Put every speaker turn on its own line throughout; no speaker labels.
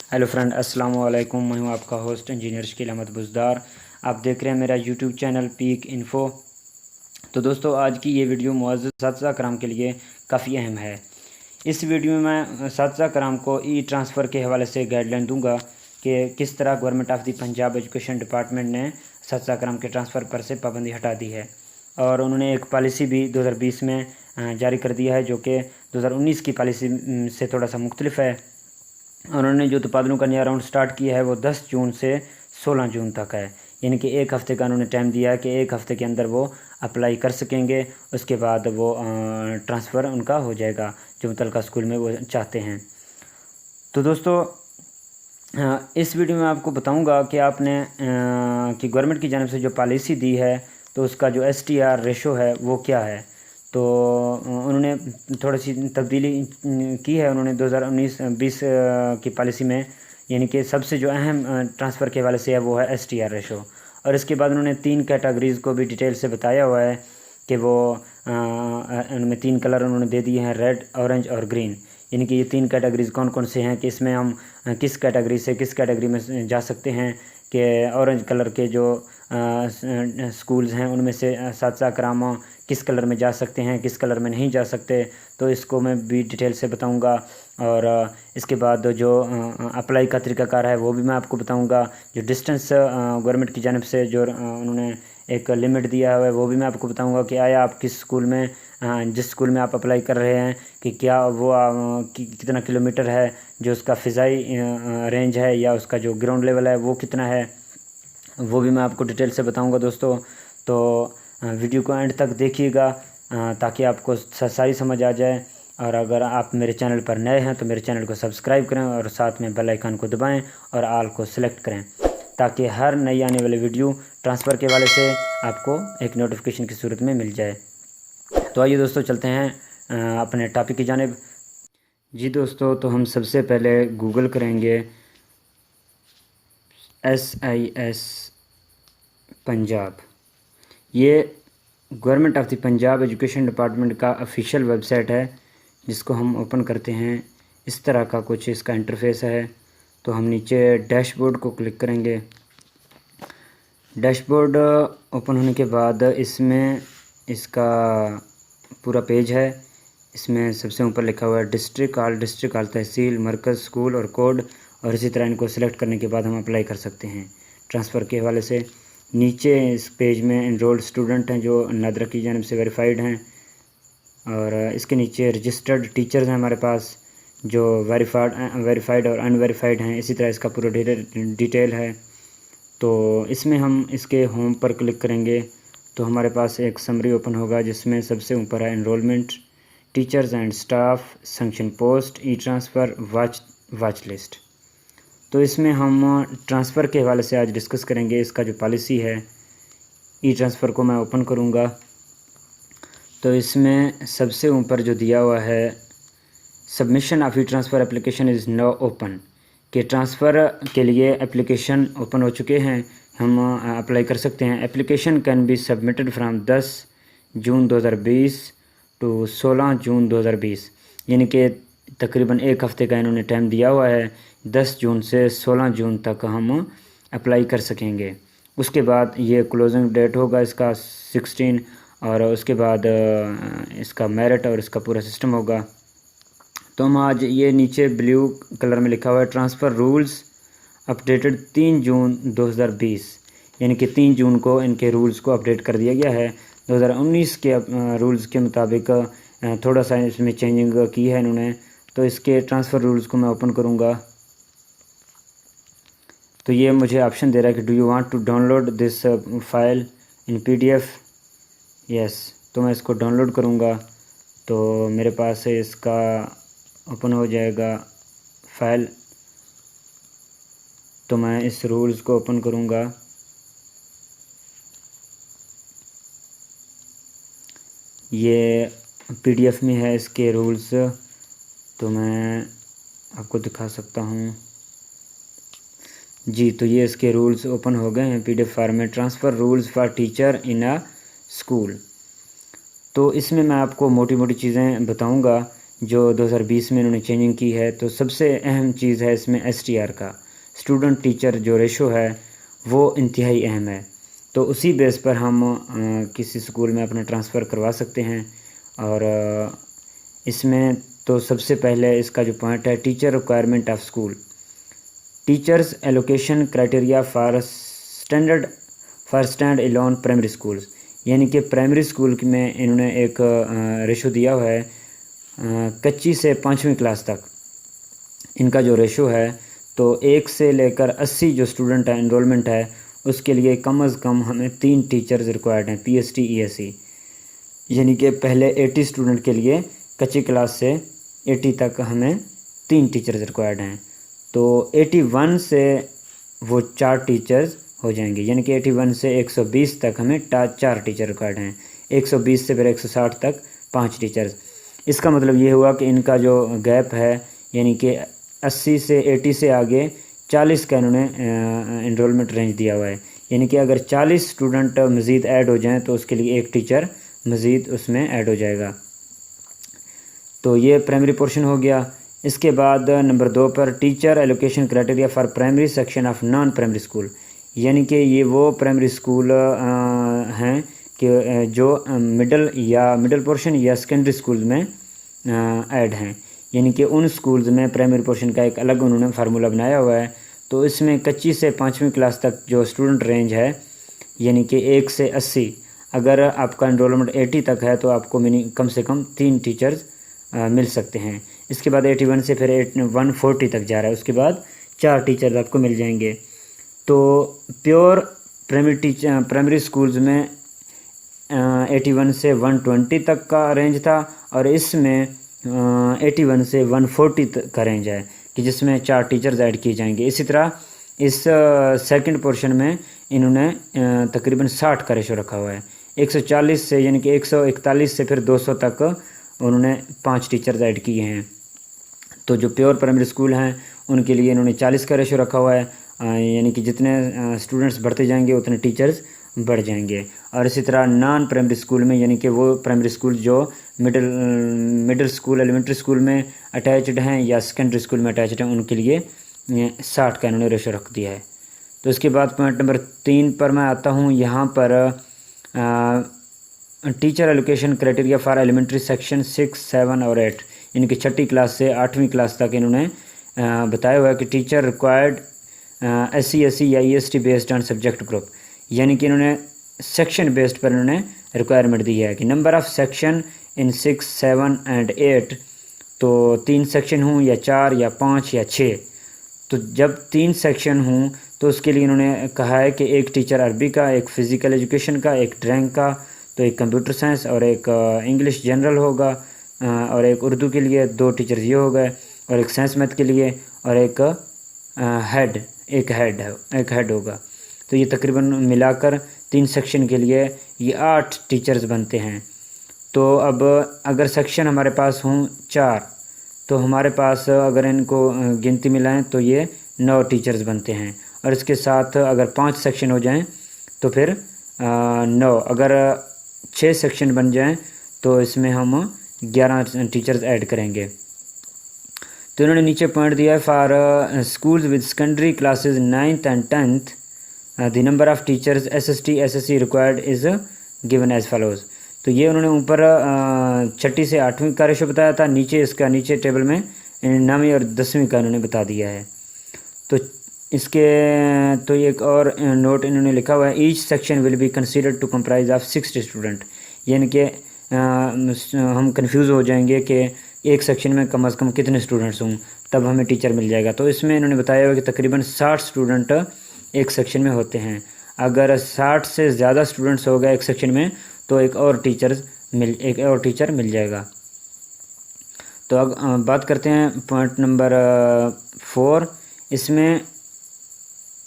Hello friend, अस्सलाम वालेकुम। मैं हूं आपका होस्ट इंजीनियर शकील अहमद बुज़दार। आप देख रहे हैं मेरा यूट्यूब चैनल पीक इन्फो। तो दोस्तों, आज की ये वीडियो मुअज़्ज़ज़ असातिज़ा कराम के लिए काफ़ी अहम है। इस वीडियो में मैं असातिज़ा कराम को ई ट्रांसफ़र के हवाले से गाइडलाइन दूंगा कि किस तरह government of the Punjab education department ने असातिज़ा कराम के ट्रांसफ़र पर से पाबंदी हटा दी है। और उन्होंने एक पॉलिसी भी 2020 में जारी कर दिया है, जो कि 2019 की पॉलिसी से थोड़ा सा मुख्तलिफ है। उन्होंने जो तबादलों का नया राउंड स्टार्ट किया है वो 10 जून से 16 जून तक है, यानी कि एक हफ़्ते का उन्होंने टाइम दिया है कि एक हफ़्ते के अंदर वो अप्लाई कर सकेंगे। उसके बाद वो ट्रांसफ़र उनका हो जाएगा जो मुतल्लिका स्कूल में वो चाहते हैं। तो दोस्तों, इस वीडियो में आपको बताऊंगा कि आपने कि गवर्नमेंट की जानिब से जो पॉलिसी दी है तो उसका जो STR रेशो है वो क्या है। तो उन्होंने थोड़ी सी तब्दीली की है उन्होंने 2019-20 की पॉलिसी में, यानी कि सबसे जो अहम ट्रांसफ़र के हवाले से है वो है STR रेशो। और इसके बाद उन्होंने 3 कैटेगरीज़ को भी डिटेल से बताया हुआ है कि वो उनमें 3 कलर उन्होंने दे दिए हैं, रेड, ऑरेंज और ग्रीन। यानी कि ये 3 कैटेगरीज़ कौन कौन से हैं कि इसमें हम किस कैटेगरी से किस कैटेगरी में जा सकते हैं। कि ऑरेंज कलर के जो स्कूल्स हैं उनमें से असातिज़ा कराम किस कलर में जा सकते हैं, किस कलर में नहीं जा सकते। तो इसको मैं भी डिटेल से बताऊंगा। और इसके बाद जो अप्लाई का तरीक़ाकार है वो भी मैं आपको बताऊंगा। जो डिस्टेंस गवर्नमेंट की जानिब से जो उन्होंने एक लिमिट दिया हुआ है वो भी मैं आपको बताऊंगा कि आया आप किस स्कूल में, जिस स्कूल में आप अप्लाई कर रहे हैं, कि क्या वो कितना किलोमीटर है जो उसका फ़िज़ाई रेंज है या उसका जो ग्राउंड लेवल है वो कितना है, वो भी मैं आपको डिटेल से बताऊंगा दोस्तों। तो वीडियो को एंड तक देखिएगा ताकि आपको सारी समझ आ जाए। और अगर आप मेरे चैनल पर नए हैं तो मेरे चैनल को सब्सक्राइब करें और साथ में बेल आइकन को दबाएं और ऑल को सिलेक्ट करें, ताकि हर नई आने वाली वीडियो ट्रांसफ़र के वाले से आपको एक नोटिफिकेशन की सूरत में मिल जाए। तो आइए दोस्तों, चलते हैं अपने टॉपिक की जानिब। जी दोस्तों, तो हम सबसे पहले गूगल करेंगे SIS पंजाब। ये government of the Punjab education department का ऑफिशियल वेबसाइट है, जिसको हम ओपन करते हैं। इस तरह का कुछ इसका इंटरफेस है। तो हम नीचे डैशबोर्ड को क्लिक करेंगे। डैशबोर्ड ओपन होने के बाद इसमें इसका पूरा पेज है। इसमें सबसे ऊपर लिखा हुआ है डिस्ट्रिक्ट, ऑल तहसील, मरकज़, स्कूल और कोड। और इसी तरह इनको सेलेक्ट करने के बाद हम अप्लाई कर सकते हैं ट्रांसफ़र के हवाले से। नीचे इस पेज में इनरोल्ड स्टूडेंट हैं जो नादरा की जानिब से वेरीफाइड हैं। और इसके नीचे रजिस्टर्ड टीचर्स हैं हमारे पास जो वेरीफाइड और अनवेरीफाइड हैं। इसी तरह इसका पूरा डिटेल है। तो इसमें हम इसके होम पर क्लिक करेंगे तो हमारे पास एक समरी ओपन होगा, जिसमें सबसे ऊपर है enrolment, teachers and staff, sanction post, e transfer, watch list. तो इसमें हम ट्रांसफ़र के हवाले से आज डिस्कस करेंगे। इसका जो पॉलिसी है ई ट्रांसफ़र को मैं ओपन करूँगा तो इसमें सबसे ऊपर जो दिया हुआ है submission of e transfer application is now open, कि ट्रांसफ़र के लिए एप्लीकेशन ओपन हो चुके हैं, हम अप्लाई कर सकते हैं। Application can be submitted from 10 June 2020 टू 16 जून 2020, यानी कि तकरीबन एक हफ़्ते का इन्होंने टाइम दिया हुआ है। 10 जून से 16 जून तक हम अप्लाई कर सकेंगे। उसके बाद ये क्लोजिंग डेट होगा इसका 16, और उसके बाद इसका मेरिट और इसका पूरा सिस्टम होगा। तो हम आज ये नीचे ब्लू कलर में लिखा हुआ है ट्रांसफ़र रूल्स अपडेटेड 3 जून 2020, यानी कि 3 जून को इनके रूल्स को अपडेट कर दिया गया है। 2019 के रूल्स के मुताबिक थोड़ा सा इसमें चेंजिंग की है इन्होंने। तो इसके ट्रांसफ़र रूल्स को मैं ओपन करूँगा तो ये मुझे ऑप्शन दे रहा है कि do you want to download this file in PDF। Yes, तो मैं इसको डाउनलोड करूँगा तो मेरे पास इसका ओपन हो जाएगा फाइल। तो मैं इस रूल्स को ओपन करूँगा। ये PDF में है इसके रूल्स, तो मैं आपको दिखा सकता हूँ। जी, तो ये इसके रूल्स ओपन हो गए हैं PDF format. Transfer rules for teacher in a school. तो इसमें मैं आपको मोटी मोटी चीज़ें बताऊंगा, जो 2020 में इन्होंने चेंजिंग की है। तो सबसे अहम चीज़ है इसमें STR का, स्टूडेंट टीचर जो रेशो है वो इंतहाई अहम है। तो उसी बेस पर हम किसी स्कूल में अपना ट्रांसफ़र करवा सकते हैं। और इसमें तो सबसे पहले इसका जो पॉइंट है, teacher requirement of school, teachers allocation criteria for stand alone primary schools, यानी कि प्राइमरी स्कूल में इन्होंने एक रेशो दिया हुआ है कच्ची से 5वीं क्लास तक इनका जो रेशो है। तो 1 से लेकर 80 जो स्टूडेंट है इनरोलमेंट है, उसके लिए कम अज़ कम हमें 3 टीचर्स रिक्वायर्ड हैं PST ESE, यानी कि पहले 80 स्टूडेंट के लिए कच्ची क्लास से 80 तक हमें 3 टीचर्स रिक्वायर्ड हैं। तो 81 से वो 4 टीचर्स हो जाएंगे, यानी कि 81 से 120 तक हमें 4 टीचर रिक्वायर्ड हैं। 120 से फिर 160 तक 5 टीचर्स। इसका मतलब ये हुआ कि इनका जो गैप है, यानी कि 80 से 80 से आगे 40 का इन्होंने इनरोलमेंट रेंज दिया हुआ है, यानी कि अगर 40 स्टूडेंट मज़ीद ऐड हो जाएं तो उसके लिए एक टीचर मज़ीद उसमें ऐड हो जाएगा। तो ये प्राइमरी पोर्शन हो गया। इसके बाद नंबर 2 पर teacher allocation criteria for primary section of non primary school, यानी कि ये वो प्राइमरी स्कूल हैं कि जो मिडल पोर्शन या सेकेंडरी स्कूल में ऐड हैं, यानी कि उन स्कूल्स में प्राइमरी पोर्शन का एक अलग उन्होंने फार्मूला बनाया हुआ है। तो इसमें कच्ची से 5वीं क्लास तक जो स्टूडेंट रेंज है, यानी कि 1 से 80, अगर आपका एनरोलमेंट 80 तक है तो आपको कम से कम 3 टीचर्स मिल सकते हैं। इसके बाद 81 से फिर 140 तक जा रहा है, उसके बाद 4 टीचर्स आपको मिल जाएंगे। तो प्योर प्राइमरी स्कूल्स में 81 से 120 तक का रेंज था, और इसमें 81 से 140 तक का रेंज है कि जिसमें 4 टीचर्स ऐड किए जाएंगे। इसी तरह इस सेकंड पोर्शन में इन्होंने तकरीबन 60 का रेशो रखा हुआ है। 140 से यानी कि 141 से फिर 200 तक उन्होंने 5 टीचर्स ऐड किए हैं। तो जो प्योर प्राइमरी स्कूल हैं उनके लिए इन्होंने 40 का रेशो रखा हुआ है, यानी कि जितने स्टूडेंट्स बढ़ते जाएंगे उतने टीचर्स बढ़ जाएंगे। और इसी तरह नॉन प्राइमरी स्कूल में, यानी कि वो प्राइमरी स्कूल जो मिडिल स्कूल एलिमेंट्री स्कूल में अटैच्ड हैं या सेकेंडरी स्कूल में अटैच्ड हैं, उनके लिए 60 का इन्होंने रेशो रख दिया है। तो इसके बाद पॉइंट नंबर 3 पर मैं आता हूँ। यहाँ पर teacher allocation criteria for elementary section 6, 7 और 8, यानी कि 6ठी क्लास से 8वीं क्लास तक इन्होंने बताया हुआ है कि टीचर रिक्वायर्ड SC SC या EST based on subject group, यानी कि इन्होंने सेक्शन बेस्ड पर इन्होंने रिक्वायरमेंट दी है कि number of section in 6, 7 and 8, तो 3 सेक्शन हों या 4 या 5 या 6। तो जब 3 सेक्शन हों तो उसके लिए इन्होंने कहा है कि एक टीचर अरबी का, एक फ़िज़िकल एजुकेशन का, एक ड्राइंग का, तो एक कंप्यूटर साइंस और एक इंग्लिश जनरल होगा, और एक उर्दू के लिए 2 टीचर्स ये हो गए, और एक साइंस मैथ के लिए, और एक हेड होगा। तो ये तकरीबन मिलाकर 3 सेक्शन के लिए ये 8 टीचर्स बनते हैं। तो अब अगर सेक्शन हमारे पास हों 4, तो हमारे पास अगर इनको गिनती मिलाएं तो ये 9 टीचर्स बनते हैं, और इसके साथ अगर 5 सेक्शन हो जाएं तो फिर 9, अगर 6 सेक्शन बन जाएं तो इसमें हम 11 टीचर्स ऐड करेंगे। तो इन्होंने नीचे पॉइंट दिया है for schools with secondary classes 9th and 10th the number of teachers SST SSC required is given as follows. तो ये उन्होंने ऊपर 6ठी से 8वीं का रेशो बताया था, नीचे टेबल में 9वीं और 10वीं का इन्होंने बता दिया है। तो इसके तो एक और नोट इन्होंने लिखा हुआ है, each section will be considered to comprise of 60 student, यानी कि हम कंफ्यूज हो जाएंगे कि एक सेक्शन में कम से कम कितने स्टूडेंट्स हों तब हमें टीचर मिल जाएगा। तो इसमें इन्होंने बताया हुआ कि तकरीबन 60 स्टूडेंट एक सेक्शन में होते हैं। अगर 60 से ज़्यादा स्टूडेंट्स हो गए एक सेक्शन में तो एक और टीचर मिल जाएगा। तो अब बात करते हैं पॉइंट नंबर 4। इसमें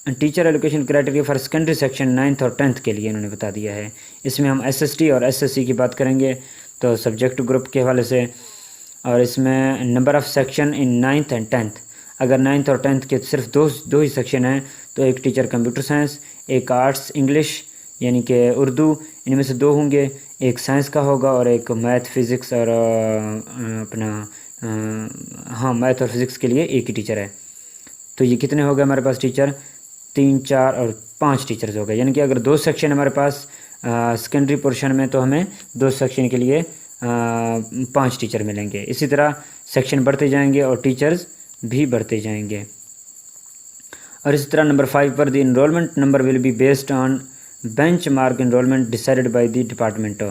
teacher allocation criteria for secondary section 9th और 10th के लिए इन्होंने बता दिया है। इसमें हम SST और SSC की बात करेंगे तो सब्जेक्ट ग्रुप के हवाले से, और इसमें number of section in 9th and 10th, अगर 9th और 10th के सिर्फ दो ही सेक्शन हैं तो एक टीचर कंप्यूटर साइंस, एक आर्ट्स इंग्लिश यानी कि उर्दू, इनमें से 2 होंगे, एक साइंस का होगा और एक मैथ फिज़िक्स और अपना हाँ, मैथ और फिज़िक्स के लिए एक ही टीचर है। तो ये कितने हो गए हमारे पास टीचर, 3, 4 और 5 टीचर्स हो गए। यानी कि अगर 2 सेक्शन हमारे पास सेकेंडरी पोर्शन में, तो हमें 2 सेक्शन के लिए 5 टीचर मिलेंगे। इसी तरह सेक्शन बढ़ते जाएंगे और टीचर्स भी बढ़ते जाएंगे। और इसी तरह नंबर 5 पर the enrolment number will be based on benchmark enrolment decided by the department.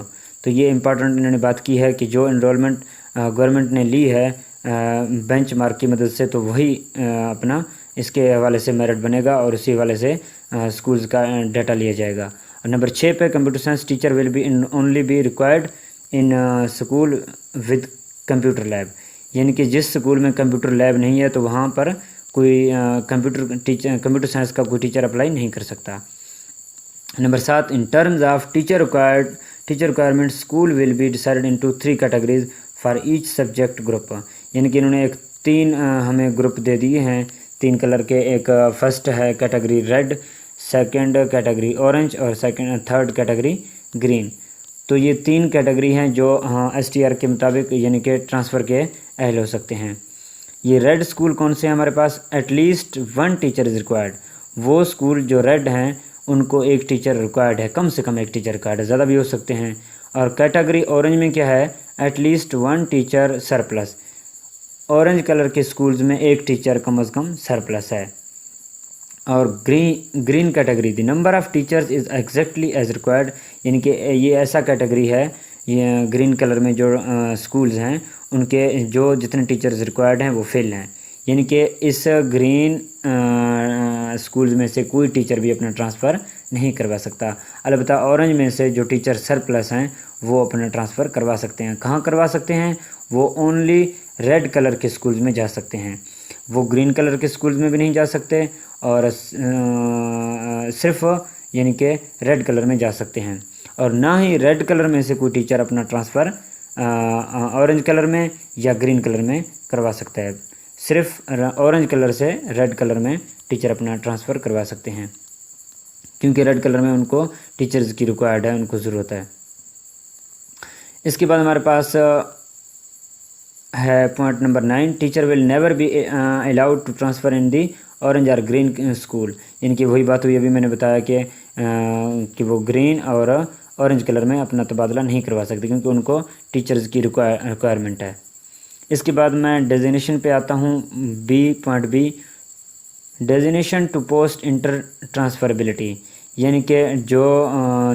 तो ये इंपॉर्टेंट इन्होंने बात की है कि जो इनरोलमेंट गवर्नमेंट ने ली है बेंच मार्क की मदद से, तो वही अपना इसके हवाले से मेरिट बनेगा और उसी हवाले से स्कूल्स का डाटा लिया जाएगा। और नंबर 6 पे computer science teacher will be only be required in school with computer lab. यानी कि जिस स्कूल में कंप्यूटर लैब नहीं है, तो वहाँ पर कोई कंप्यूटर साइंस का कोई टीचर अप्लाई नहीं कर सकता। Number 7, in terms of teacher requirement school will be decided into 3 categories for each subject group. यानी कि इन्होंने 3 हमें ग्रुप दे दिए हैं, 3 कलर के। एक फर्स्ट है category red, second category orange और थर्ड कैटेगरी ग्रीन। तो ये 3 कैटेगरी हैं जो STR के मुताबिक यानी कि ट्रांसफ़र के अहल हो सकते हैं। ये रेड स्कूल कौन से हैं हमारे पास, एटलीस्ट 1 टीचर इज़ रिक्वायर्ड। वो स्कूल जो रेड हैं उनको एक टीचर रिक्वायर्ड है, कम से कम एक टीचर रिक्वायर्ड है, ज़्यादा भी हो सकते हैं। और कैटेगरी ऑरेंज में क्या है, at least 1 teacher surplus. Orange colour के स्कूल्स में एक टीचर कम से कम सरप्लस है। और green category the number of teachers is exactly as required. यानी कि ये ऐसा कैटेगरी है, ये ग्रीन कलर में जो स्कूल्स हैं उनके जो जितने टीचर्स रिक्वायर्ड हैं वो फिल हैं। यानी कि इस ग्रीन स्कूल्स में से कोई टीचर भी अपना ट्रांसफ़र नहीं करवा सकता। अलबत्ता ऑरेंज में से जो टीचर सरप्लस हैं वो अपना ट्रांसफ़र करवा सकते हैं। कहाँ करवा सकते हैं, वो ओनली रेड कलर के स्कूल्स में जा सकते हैं। वो ग्रीन कलर के स्कूल्स में भी नहीं जा सकते और सिर्फ यानी कि रेड कलर में जा सकते हैं। और ना ही रेड कलर में से कोई टीचर अपना ट्रांसफ़र ऑरेंज कलर में या ग्रीन कलर में करवा सकता है। सिर्फ ऑरेंज कलर से रेड कलर में टीचर अपना ट्रांसफ़र करवा सकते हैं, क्योंकि रेड कलर में उनको टीचर्स की रिक्वायर्ड है, उनको ज़रूरत है। इसके बाद हमारे पास है point number 9, teacher will never be allowed to transfer in the orange और ग्रीन स्कूल। यानी कि वही बात हुई अभी मैंने बताया कि वो ग्रीन और ऑरेंज कलर में अपना तबादला नहीं करवा सकते, क्योंकि उनको टीचर्स की रिक्वायरमेंट है। इसके बाद मैं डेजिग्नेशन पे आता हूँ। Point B, designation to post inter transferability. यानी कि जो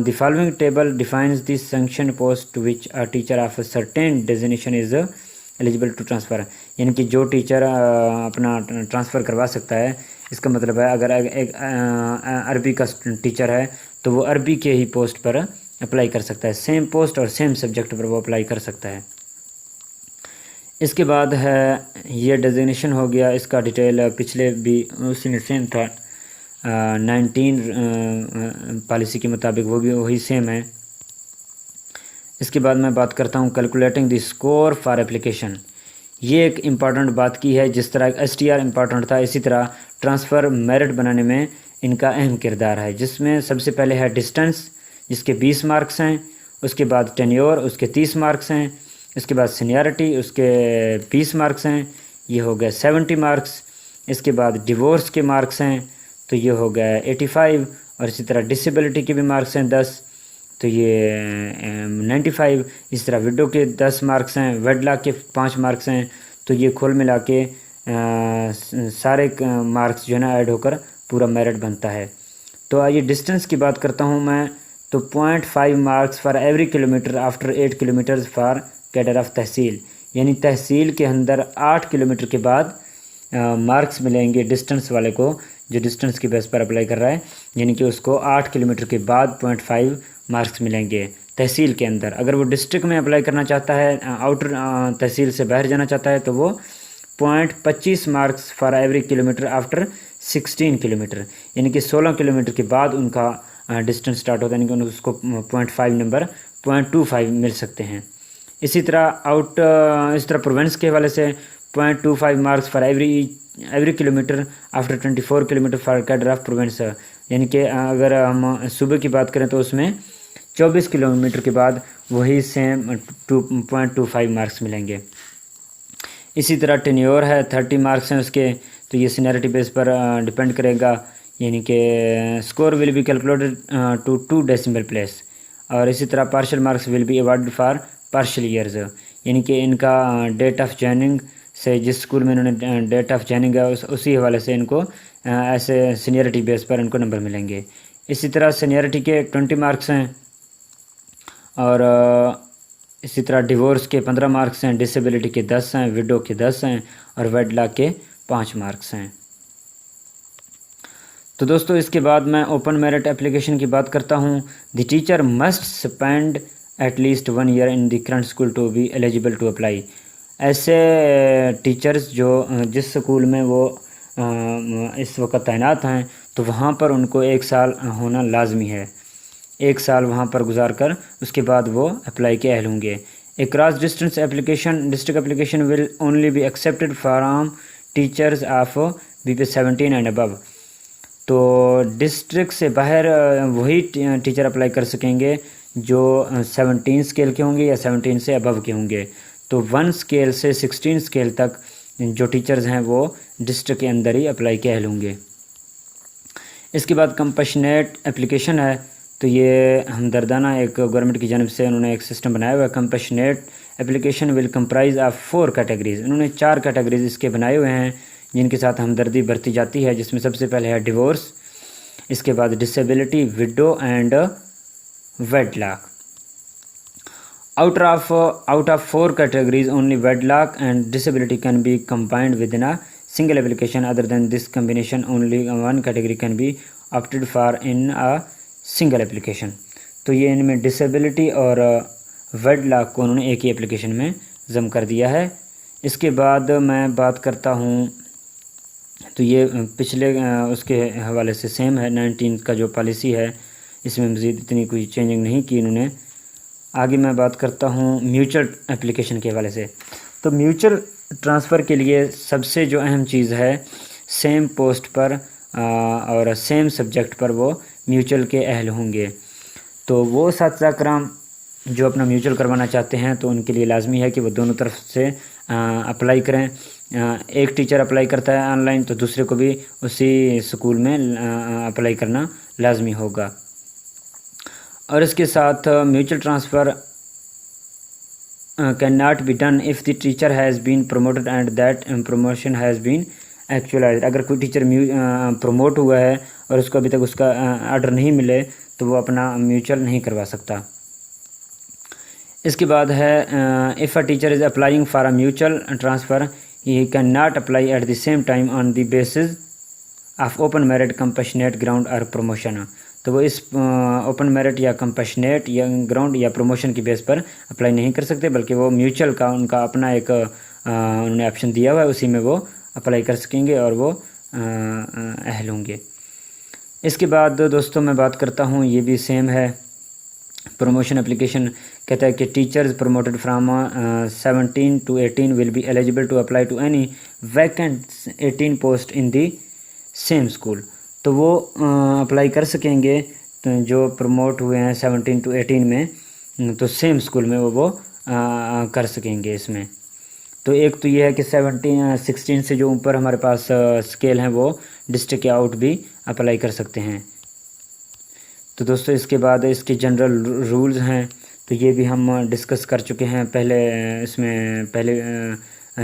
the following table defines the sanction post to which a teacher of certain designation is eligible to transfer. यानी कि जो टीचर अपना ट्रांसफ़र करवा सकता है, इसका मतलब है अगर एक अरबी का टीचर है तो वो अरबी के ही पोस्ट पर अप्लाई कर सकता है, सेम पोस्ट और सेम सब्जेक्ट पर वो अप्लाई कर सकता है। इसके बाद है ये डेजिग्नेशन हो गया, इसका डिटेल पिछले भी उसी में सेम था, 19 पॉलिसी के मुताबिक वो भी वही सेम है। इसके बाद मैं बात करता हूँ calculating the score for application. ये एक इम्पॉर्टेंट बात की है, जिस तरह STR इम्पॉर्टेंट था, इसी तरह ट्रांसफ़र मेरिट बनाने में इनका अहम किरदार है। जिसमें सबसे पहले है डिस्टेंस, जिसके 20 मार्क्स हैं। उसके बाद टेन्योर, उसके 30 मार्क्स हैं। इसके बाद सीनियरिटी, उसके 20 मार्क्स हैं, ये हो गए 70 मार्क्स। इसके बाद डिवोर्स के मार्क्स हैं, तो ये हो गया 85। और इसी तरह डिसेबिलिटी के भी मार्क्स हैं 10, तो ये 95। इस तरह विडो के 10 मार्क्स हैं, वेडलॉक के 5 मार्क्स हैं। तो ये कुल मिला के सारे मार्क्स जो है ना ऐड होकर पूरा मेरिट बनता है। तो आइए डिस्टेंस की बात करता हूँ मैं। तो 0.5 marks for every kilometre after 8 kilometres for cadre of tehsil. यानी तहसील के अंदर 8 किलोमीटर के बाद मार्क्स मिलेंगे डिस्टेंस वाले को, जो डिस्टेंस की बेस पर अप्लाई कर रहा है। यानी कि उसको 8 किलोमीटर के बाद 0.5 मार्क्स मिलेंगे तहसील के अंदर। अगर वो डिस्ट्रिक्ट में अप्लाई करना चाहता है, आउटर तहसील से बाहर जाना चाहता है, तो वो 0.25 marks for every kilometre after 16 kilometre. यानी कि 16 किलोमीटर के बाद उनका डिस्टेंस स्टार्ट होता है, यानी कि उसको 0.5 नंबर 0.25 मिल सकते हैं। इसी तरह इस तरह प्रोविंस के हवाले से 0.25 marks for every kilometre after 24 kilometre for cadre of province. यानी कि अगर हम सूबे की बात करें तो उसमें 24 किलोमीटर के बाद वही सेम 2.25 मार्क्स मिलेंगे। इसी तरह टेन्योर है 30 मार्क्स हैं उसके, तो ये सीनियरिटी बेस पर डिपेंड करेगा, यानी कि score will be calculated to 2 decimal place. और इसी तरह partial marks will be awarded for partial years, यानी कि इनका डेट ऑफ जॉइनिंग से, जिस स्कूल में इन्होंने डेट ऑफ जॉइनिंग है उसी हवाले से इनको ऐसे सीनियरिटी बेस पर इनको नंबर मिलेंगे। इसी तरह सीनियरिटी के 20 मार्क्स हैं, और इसी तरह डिवोर्स के 15 मार्क्स हैं, डिसेबिलिटी के 10 हैं, विडो के 10 हैं, और वेडलॉक के 5 मार्क्स हैं। तो दोस्तों इसके बाद मैं ओपन मेरिट एप्लीकेशन की बात करता हूँ। The teacher must spend at least 1 year in the current school to be eligible to apply. ऐसे टीचर्स जो जिस स्कूल में वो इस वक्त तैनात हैं, तो वहाँ पर उनको 1 साल होना लाजमी है। 1 साल वहाँ पर गुजार कर उसके बाद वो अप्लाई के अहल होंगे। A cross distance application district application will only be accepted from teachers of BP 17 and above. तो डिस्ट्रिक्ट से बाहर वही टीचर अप्लाई कर सकेंगे जो 17 स्केल के होंगे या 17 से अबव के होंगे। तो 1 स्केल से 16 स्केल तक जो टीचर्स हैं वो डिस्ट्रिक्ट के अंदर ही अप्लाई के अहल होंगे। इसके बाद कंपैशनेट एप्लीकेशन है, तो ये हमदर्दाना एक गवर्नमेंट की जानब से उन्होंने एक सिस्टम बनाया हुआ है। Compassionate application will comprise of 4 categories. उन्होंने 4 कैटेगरीज इसके बनाए हुए हैं जिनके साथ हमदर्दी बरती जाती है, जिसमें सबसे पहले है डिवोर्स, इसके बाद disability, window and wedlock. out of 4 categories only wedlock and disability can be combined within a single application. Other than this combination, only 1 category can be opted for in a single application. तो ये इनमें disability और wedlock को उन्होंने एक ही application में जम कर दिया है। इसके बाद मैं बात करता हूँ, तो ये पिछले उसके हवाले से सेम है। 19 का जो पॉलिसी है इसमें मज़ीद इतनी कोई चेंजिंग नहीं की इन्होंने। आगे मैं बात करता हूँ म्यूचुअल एप्लीकेशन के हवाले से। तो म्यूचुअल ट्रांसफ़र के लिए सबसे जो अहम चीज़ है, सेम पोस्ट पर और सेम सब्जेक्ट पर वो म्यूचुअल के अहल होंगे। तो वो साथी कराम जो अपना म्यूचुअल करवाना चाहते हैं, तो उनके लिए लाजमी है कि वो दोनों तरफ से अप्लाई करें। एक टीचर अप्लाई करता है ऑनलाइन, तो दूसरे को भी उसी स्कूल में अप्लाई करना लाजमी होगा। और इसके साथ mutual transfer can not be done if the teacher has been promoted and that promotion has been actualised. अगर कोई टीचर प्रमोट हुआ है और उसको अभी तक उसका ऑर्डर नहीं मिले, तो वो अपना म्यूचुअल नहीं करवा सकता। इसके बाद है if a teacher is applying for a mutual transfer, he can not apply at the same time on the basis of open merit, compassionate ground और प्रमोशन। तो वो इस ओपन मेरिट या कंपैशनेट या ग्राउंड या प्रमोशन की base पर apply नहीं कर सकते, बल्कि वो म्यूचुअल का उनका अपना एक उन्होंने ऑप्शन दिया हुआ है, उसी में वो अप्लाई कर सकेंगे और वो अहल होंगे। इसके बाद दोस्तों मैं बात करता हूँ, ये भी सेम है। प्रमोशन एप्लीकेशन कहता है कि teachers promoted from 17 to 18 will be eligible to apply to any vacant 18 post in the same school. तो वो अप्लाई कर सकेंगे, तो जो प्रमोट हुए हैं 17 to 18 में, तो सेम स्कूल में वो कर सकेंगे इसमें। तो एक तो ये है कि 16 से जो ऊपर हमारे पास स्केल हैं, वो डिस्ट्रिक्ट के आउट भी अप्लाई कर सकते हैं। तो दोस्तों इसके बाद इसके जनरल रूल्स हैं, तो ये भी हम डिस्कस कर चुके हैं पहले। इसमें पहले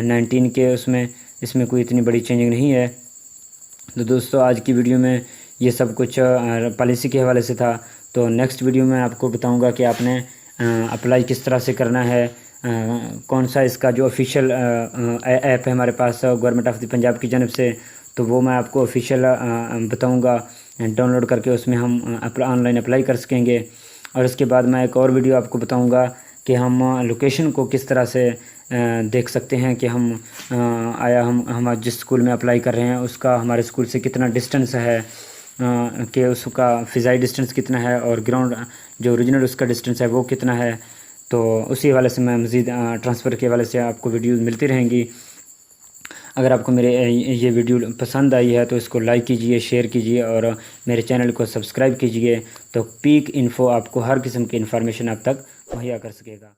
19 के उसमें इसमें कोई इतनी बड़ी चेंजिंग नहीं है। तो दोस्तों आज की वीडियो में ये सब कुछ पॉलिसी के हवाले से था। तो नेक्स्ट वीडियो में आपको बताऊंगा कि आपने अप्लाई किस तरह से करना है, कौन सा इसका जो ऑफिशियल ऐप है हमारे पास गवर्नमेंट ऑफ द पंजाब की जानब से, तो वो मैं आपको ऑफिशियल बताऊंगा। डाउनलोड करके उसमें हम ऑनलाइन अप्लाई कर सकेंगे। और इसके बाद मैं एक और वीडियो आपको बताऊंगा कि हम लोकेशन को किस तरह से देख सकते हैं कि हम जिस स्कूल में अप्लाई कर रहे हैं उसका हमारे स्कूल से कितना डिस्टेंस है, कि उसका फ़िज़ाई डिस्टेंस कितना है और ग्राउंड जो ओरिजिनल उसका डिस्टेंस है वो कितना है। तो उसी हवाले से मैं मज़ीद ट्रांसफ़र के हवाले से आपको वीडियोज़ मिलती रहेंगी। अगर आपको मेरे ये वीडियो पसंद आई है तो इसको लाइक कीजिए, शेयर कीजिए और मेरे चैनल को सब्सक्राइब कीजिए। तो पीक इन्फो आपको हर किस्म की इन्फॉर्मेशन आप तक मुहैया कर सकेगा।